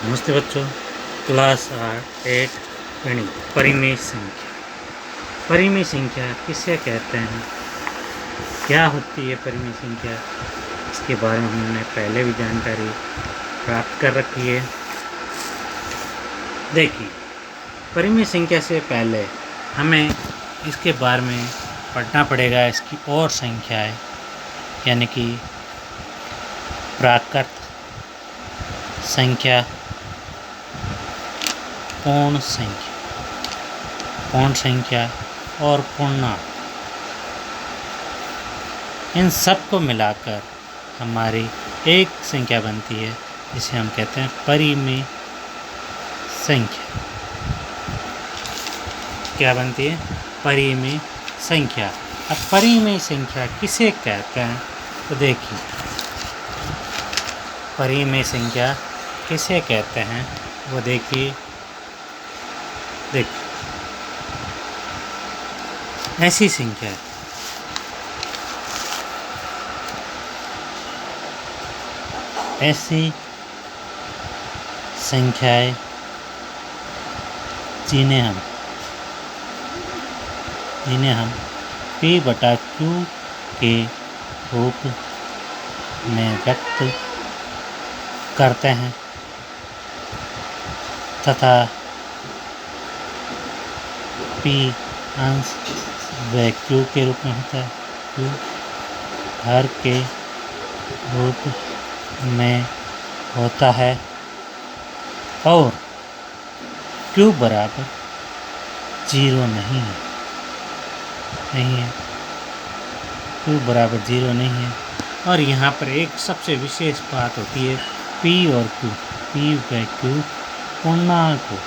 नमस्ते बच्चों, क्लास 8 गणित परिमेय संख्या। परिमेय संख्या किसे कहते हैं, क्या होती है परिमेय संख्या, इसके बारे में हमने पहले भी जानकारी प्राप्त कर रखी है। देखिए, परिमेय संख्या से पहले हमें इसके बारे में पढ़ना पड़ेगा। इसकी और संख्याएं यानी कि प्राकृत संख्या, पूर्ण संख्या और पूर्णांक, इन सब को मिलाकर हमारी एक संख्या बनती है जिसे हम कहते हैं परिमेय संख्या। क्या बनती है? परिमेय संख्या। अब परिमेय संख्या किसे कहते हैं, तो देखिए परिमेय संख्या किसे कहते हैं वो देखिए। ऐसी संख्या ऐसी संख्याएं जिन्हें हम P/Q के रूप में व्यक्त करते हैं तथा P अंश व Q के रूप में होता है, Q हर के रूप में होता है और Q बराबर 0 नहीं है, Q बराबर 0 नहीं है। और यहाँ पर एक सबसे विशेष बात होती है, P और Q, P व Q पूर्णांक हो,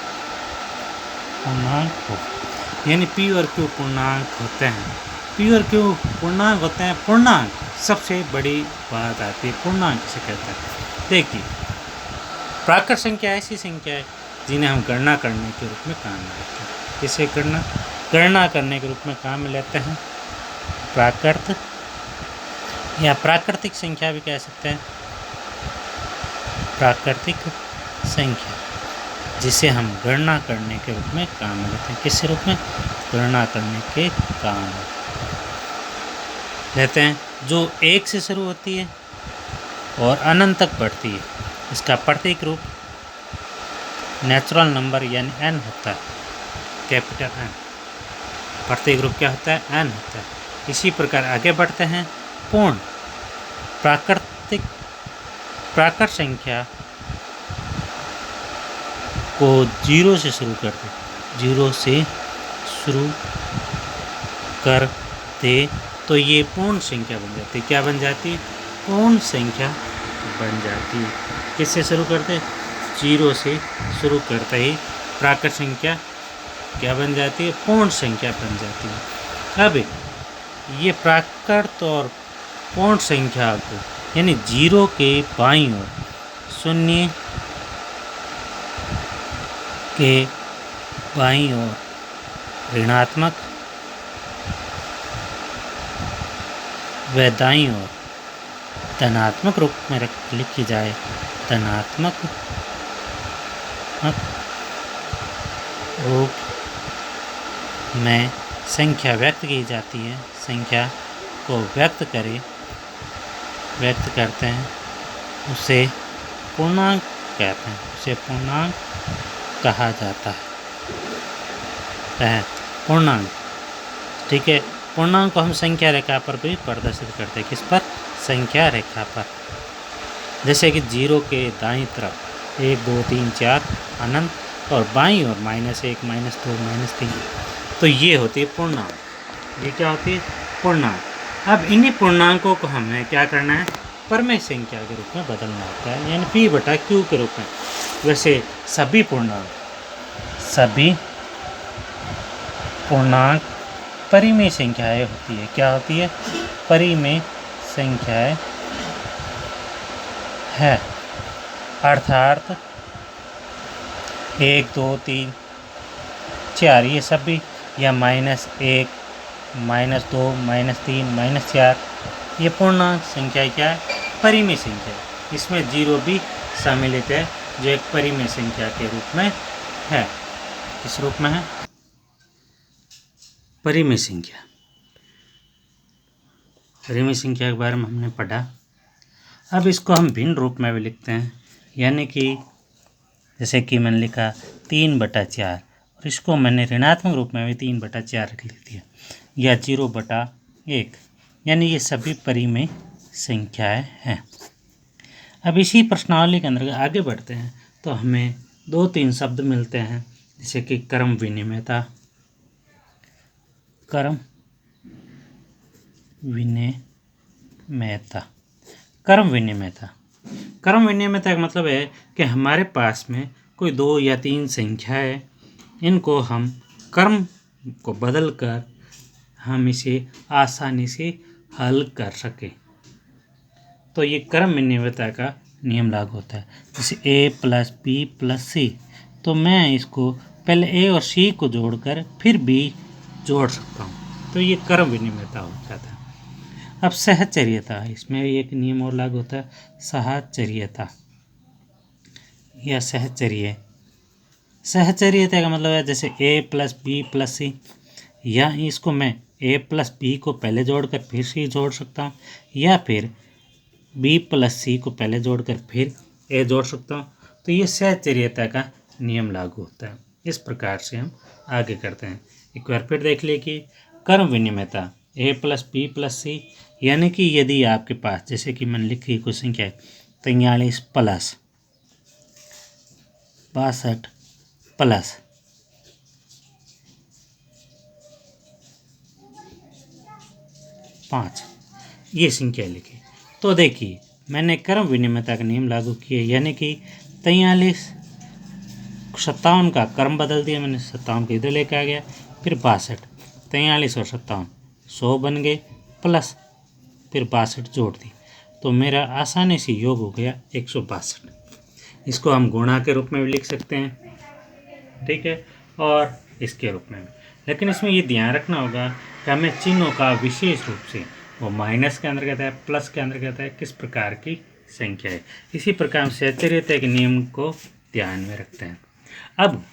यानी P और Q पूर्णांक होते हैं। P और Q पूर्णांक होते हैं। पूर्णांक सबसे बड़ी बात आती है, पूर्णांक किसे कहते हैं। देखिए, प्राकृत संख्या ऐसी संख्या है जिन्हें हम गणना करने के रूप में काम में लेते हैं। किसे गणना करने के रूप में काम में लेते हैं? प्राकृत या प्राकृतिक संख्या भी कह सकते हैं। प्राकृतिक संख्या जिसे हम गणना करने के रूप में काम में लेते हैं। किस रूप में? गणना करने के काम लेते हैं, जो 1 से शुरू होती है और अनंत तक बढ़ती है। इसका प्रतीक रूप नेचुरल नंबर यानी n होता है, कैपिटल N। प्रतीक रूप क्या होता है? n होता है। इसी प्रकार आगे बढ़ते हैं। पूर्ण प्राकृत संख्या को 0 से शुरू करते तो ये पूर्ण संख्या बन जाती। क्या बन जाती? पूर्ण संख्या बन जाती। किससे शुरू करते? 0 से शुरू करते ही प्राकृत संख्या क्या बन जाती है? पूर्ण संख्या बन जाती है। अब ये प्राकृत और पूर्ण संख्या को यानी 0 के बाईं ओर, 0 के बाईं ओर ऋणात्मक व दाईं ओर धनात्मक रूप में लिखी जाए। धनात्मक रूप में संख्या व्यक्त की जाती है। संख्या को व्यक्त करते हैं, उसे पूर्णांक कहते हैं। उसे पूर्णांक कहा जाता है। पूर्णांक, ठीक है। पूर्णांक को हम संख्या रेखा पर भी प्रदर्शित करते हैं। किस पर? संख्या रेखा पर। जैसे कि 0 के दाईं तरफ 1 2 3 4 अनंत और बाईं ओर -1 -2 -3, तो ये होती है पूर्णांक। ये क्या होती है? पूर्णांक। अब इन्हीं पूर्णांकों को हमें क्या करना है? परिमेय संख्या के रूप में बदलना होता है, यानी P/Q के रूप में। वैसे सभी पूर्णांक परिमेय संख्याएं होती है। क्या होती है? परिमेय संख्याएं है, अर्थात 1 2 3 4 ये सभी, या -1 -2 -3 -4 ये पूर्णांक संख्या क्या है? परिमेय संख्या। इसमें 0 भी सम्मिलित है, जो एक परिमेय संख्या के रूप में है। किस रूप में है? परिमेय संख्या। परिमेय संख्या के बारे में हमने पढ़ा। अब इसको हम भिन्न रूप में भी लिखते हैं, यानी कि जैसे कि मैंने लिखा 3/4 और इसको मैंने ऋणात्मक रूप में भी 3/4 लिख दिया, या 0/1, यानी ये सभी परिमेय संख्याएं हैं। अब इसी प्रश्नावली के अंदर आगे बढ़ते हैं तो हमें 2-3 शब्द मिलते हैं, जैसे कि क्रम विनिमयता। क्रम विनिमयता। क्रम विनिमयता। क्रम विनिमयता का मतलब है कि हमारे पास में कोई 2 या 3 संख्या है, इनको हम क्रम को बदलकर हम इसे आसानी से हल कर सकें, तो ये क्रम विनिमयता का नियम लागू होता है। जैसे a + b + c, तो मैं इसको पहले a और c को जोड़कर फिर b जोड़ सकता हूँ, तो ये क्रम विनिमयता हो जाता है। अब सहचर्यता, इसमें एक नियम और लागू होता है, साहचर्यता या सहचर्य। सहचर्यता का मतलब है जैसे a + b + c, या इसको मैं a + b को पहले जोड़कर फिर c जोड़ सकता हूँ, या फिर b + c को पहले जोड़कर फिर a जोड़ सकता हूँ, तो ये सहचर्यता का नियम लागू होता है। इस प्रकार से हम आगे करते हैं। एक बार फिर देख लिए कि क्रम विनिमयता a + b + c, यानी कि यदि आपके पास, जैसे कि मैंने लिखी कुछ संख्या 43 + 62 + 5, ये संख्या लिखी, तो देखिए मैंने क्रम विनिमयता का नियम लागू किया, यानी कि 43 57 का क्रम बदल दिया मैंने, 57 को इधर लेके आ गया, फिर 62, 43 और 57 100 बन गए, प्लस फिर 62 जोड़ दी, तो मेरा आसानी से योग हो गया 162। इसको हम गुणा के रूप में भी लिख सकते हैं, ठीक है, और इसके रूप में भी। लेकिन इसमें ये ध्यान रखना होगा कि हमें चिन्हों का विशेष रूप से, वो माइनस के अंदर कहता है, प्लस के अंदर कहता है, किस प्रकार की संख्या है। इसी प्रकार हम सहचर्यता के नियम को ध्यान में रखते हैं। अब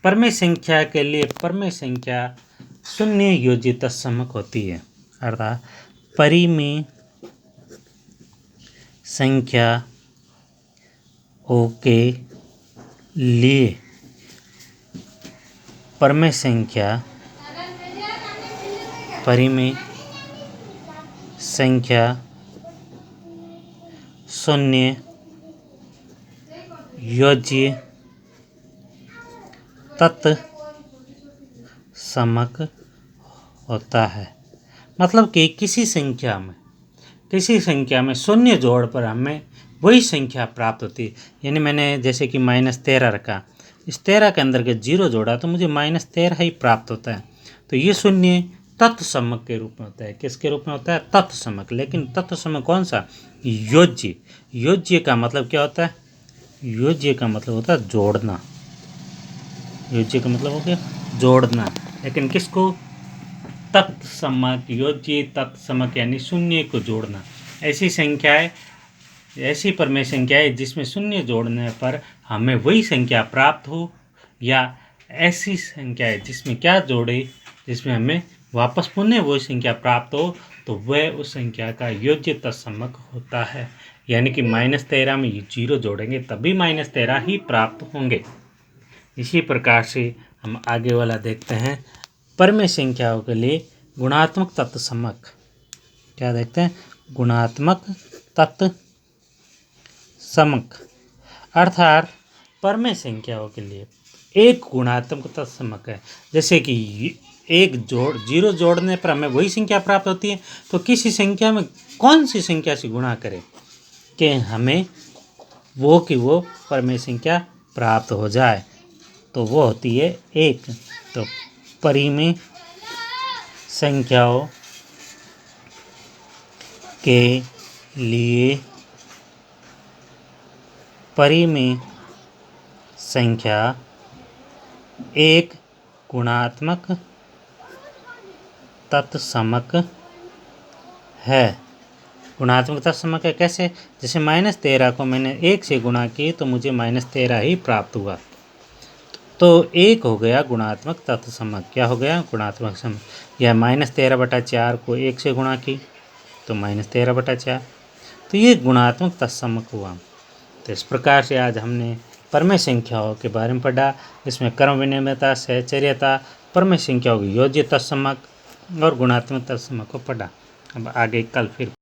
परिमेय संख्या के लिए परिमेय संख्या शून्य योजित तत्समक होती है, अर्थात परिमेय संख्या के लिए परिमेय संख्या शून्य योज्य तत्समक होता है। मतलब कि किसी संख्या में शून्य जोड़ पर हमें वही संख्या प्राप्त होती है। यानी मैंने जैसे कि -13 रखा, इस 13 के अंदर के 0 जोड़ा तो मुझे -13 ही प्राप्त होता है, तो ये शून्य तत्समक के रूप में होता है। किसके रूप में होता है? तत्समक। लेकिन तत्समक कौन सा? योज्य। योज्य का मतलब क्या होता है? योज्य का मतलब होता है जोड़ना। योज्य का मतलब हो गया जोड़ना। लेकिन किसको? तत्समक। योज्य तत्समक यानी शून्य को जोड़ना। ऐसी परिमेय संख्याएं जिसमें शून्य जोड़ने पर हमें वही संख्या प्राप्त हो, या ऐसी संख्याएं जिसमें क्या जोड़े, जिसमें हमें वापस पुनः वही संख्या प्राप्त हो, तो वह उस संख्या का योज्य तत्समक होता है। यानी कि -13 में 0 जोड़ेंगे तभी -13 ही प्राप्त होंगे। इसी प्रकार से हम आगे वाला देखते हैं। परिमेय संख्याओं के लिए गुणात्मक तत्समक। क्या देखते हैं? गुणात्मक तत्समक, अर्थात परिमेय संख्याओं के लिए एक गुणात्मक तत्समक है। जैसे कि 0 जोड़ने पर हमें वही संख्या प्राप्त होती है, तो किसी संख्या में कौन सी संख्या से गुणा करें कि हमें वो परिमेय संख्या प्राप्त हो जाए, तो वो होती है 1। तो परिमेय संख्याओं के लिए परिमेय संख्या एक गुणात्मक तत्समक है। गुणात्मक तत्समक है कैसे, जैसे -13 को मैंने 1 से गुणा किए तो मुझे -13 ही प्राप्त हुआ, तो 1 हो गया गुणात्मक तत्समक। क्या हो गया? गुणात्मक समक। यह -13/4 को 1 से गुणा की तो -13/4, तो ये गुणात्मक तत्समक हुआ। तो इस प्रकार से आज हमने परमेय संख्याओं के बारे में पढ़ा। इसमें क्रम विनिमयता, सहचर्यता, परमेय संख्याओं की योज्य तत्समक और गुणात्मक तत्समक को पढ़ा। अब आगे कल फिर